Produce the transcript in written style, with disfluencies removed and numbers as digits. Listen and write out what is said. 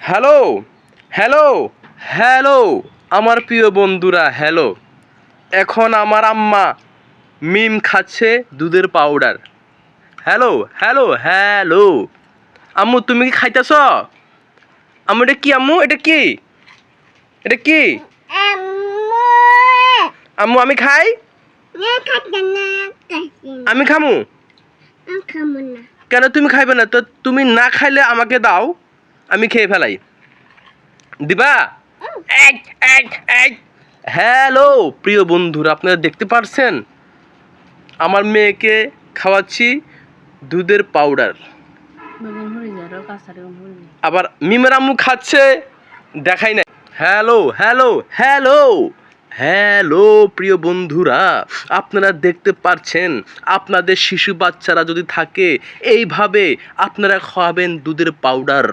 Hello hello hello আমার প্রিয় বন্ধুরা, হ্যালো। এখন আমার আম্মা মিম খাচ্ছে দুধের পাউডার। হ্যালো হ্যালো হ্যালো আম্মু, তুমি কি খাইতেছ? আম্মু, এটা কি? আম্মু, এটা কি? এটা কি? আম্মু, আমি খাই? আমি খামু? কেন তুমি খাইবে না? তো তুমি না খাইলে আমাকে দাও, আমি খেয়ে ফেলাই। দিবা? হ্যালো প্রিয় বন্ধুরা, আপনারা দেখতে পারছেন আমার মেয়েকে খাওয়াচ্ছি দুধের পাউডার। আবার মিমের আম্মু খাচ্ছে, দেখাই না। হ্যালো হ্যালো হ্যালো হ্যালো প্রিয় বন্ধুরা, আপনারা দেখতে পাচ্ছেন আপনাদের শিশু বাচ্চারা যদি থাকে এইভাবে আপনারা খাওয়াবেন দুধের পাউডার।